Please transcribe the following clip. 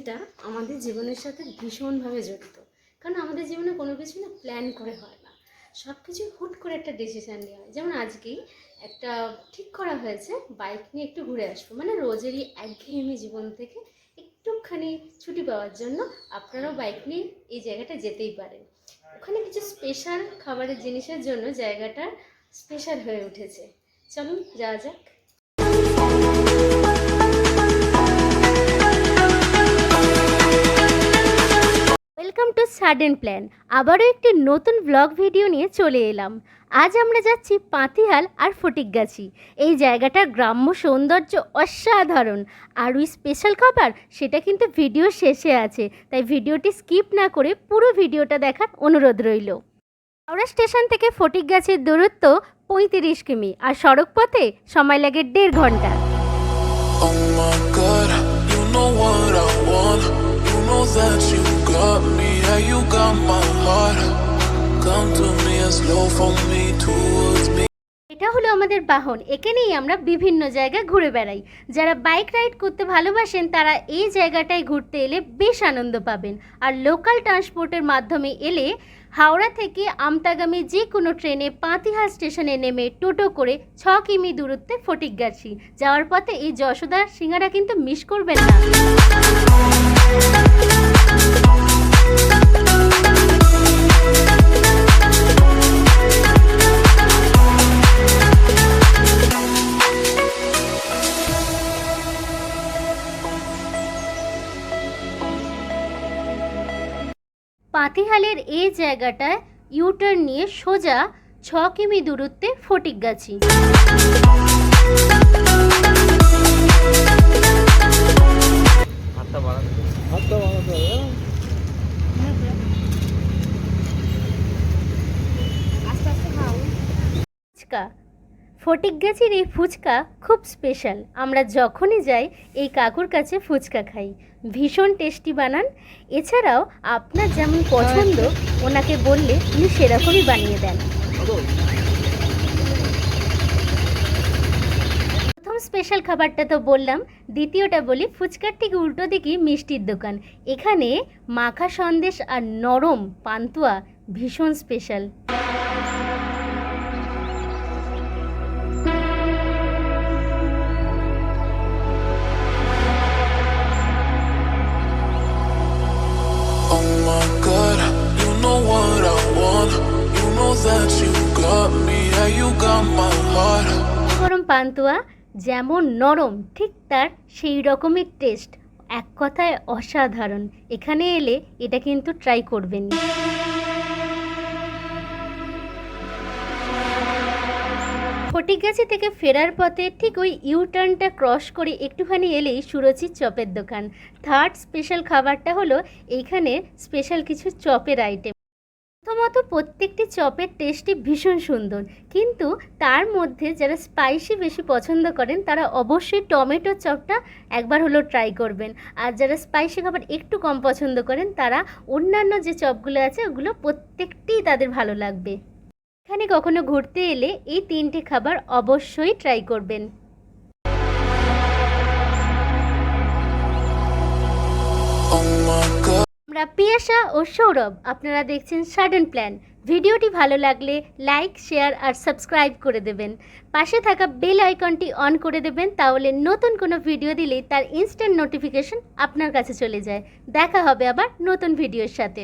প্ল্যানটা আমাদের জীবনের সাথে ভীষণভাবে জড়িত। কারণ আমাদের জীবনে কোনো কিছু না প্ল্যান করে হয় না, সব কিছু হুট করে একটা ডিসিশান নেওয়া হয়। যেমন আজকেই একটা ঠিক করা হয়েছে বাইক নিয়ে একটু ঘুরে আসবো, মানে রোজেরই একঘেয়েমি জীবন থেকে একটুখানি ছুটি পাওয়ার জন্য আপনারাও বাইক নিয়ে এই জায়গাটা যেতেই পারেন। ওখানে কিছু স্পেশাল খাবারের জিনিসের জন্য জায়গাটা স্পেশাল হয়ে উঠেছে। চলুন যাওয়া যাক। Welcome to sudden plan. আবারও একটি নতুন ব্লগ ভিডিও নিয়ে চলে এলাম। আজ আমরা যাচ্ছি পাতিহাল আর ফটিকগাছি। এই জায়গাটার গ্রাম্য সৌন্দর্য অসাধারণ, আর ওই স্পেশাল খাবার সেটা কিন্তু ভিডিও শেষে আছে, তাই ভিডিওটি স্কিপ না করে পুরো ভিডিওটা দেখার অনুরোধ রইল। হাওড়া স্টেশন থেকে ফটিকগাছির দূরত্ব 35 কিমি, আর সড়ক পথে সময় লাগে 1.5 ঘন্টা। That you got me, yeah, you got my heart. Come to me and slow for me towards me. এটা হলো আমাদের বাহন, একে নিয়ে আমরা বিভিন্ন জায়গায় ঘুরে বেড়াই। যারা বাইক রাইড করতে ভালোবাসেন তারা এই জায়গাটায় ঘুরতে এলে বেশ আনন্দ পাবেন। আর লোকাল ট্রান্সপোর্টের মাধ্যমে এলে হাওড়া থেকে আমতাগামী যে কোনো ট্রেনে পাতিহাল স্টেশনে নেমে টোটো করে 6 কিমি দূরত্বে ফটিকগাছি যাওয়ার পথে এই যশোদার সিঙ্গারা কিন্তু মিস করবেন না। পাতিহালের এই জায়গাটায় ইউটার্ন নিয়ে সোজা 6 কিমি দূরত্বে ফটিকগাছি। ফুচকা, ফটিকগাছির এই ফুচকা খুব স্পেশাল। আমরা যখনই যাই এই কাকুর কাছে ফুচকা খাই, ভীষণ টেস্টি বানান। এছাড়াও আপনার যেমন পছন্দ ওনাকে বললে উনি সেরকমই বানিয়ে দেন। প্রথম স্পেশাল খাবারটা তো বললাম, দ্বিতীয়টা বলি ফুচকার ঠিক উল্টো দিকেই মিষ্টির দোকান। এখানে মাখা সন্দেশ আর নরম পান্তুয়া ভীষণ স্পেশাল। গরম পান্তুয়া যেমন নরম ঠিক তার সেই রকমই টেস্ট, এক কথায় অসাধারণ। এখানে এলে এটা কিন্তু ট্রাই করবেন। ফটিকগাছি থেকে ফেরার পথে ঠিক ওই ইউটার্নটা ক্রস করে একটুখানি এলেই সুরুচির চপের দোকান। থার্ড স্পেশাল খাবারটা হলো এইখানে স্পেশাল কিছু চপের আইটেম। প্রথমত প্রত্যেকটি চপের টেস্টই ভীষণ সুন্দর, কিন্তু তার মধ্যে যারা স্পাইসি বেশি পছন্দ করেন তারা অবশ্যই টমেটো চপটা একবার হলো ট্রাই করবেন। আর যারা স্পাইসি খাবার একটু কম পছন্দ করেন তারা অন্যান্য যে চপগুলো আছে ওগুলো প্রত্যেকটিই তাদের ভালো লাগবে। এখানে কখনো ঘুরতে এলে এই 3টে খাবার অবশ্যই ট্রাই করবেন। আমরা পিয়াসা ও সৌরভ, আপনারা দেখছেন সাডেন প্ল্যান। ভিডিওটি ভালো লাগলে লাইক, শেয়ার আর সাবস্ক্রাইব করে দেবেন। পাশে থাকা বেল আইকনটি অন করে দেবেন, তাহলে নতুন কোনো ভিডিও দিলেই তার ইনস্ট্যান্ট নোটিফিকেশন আপনার কাছে চলে যায়। দেখা হবে আবার নতুন ভিডিওর সাথে।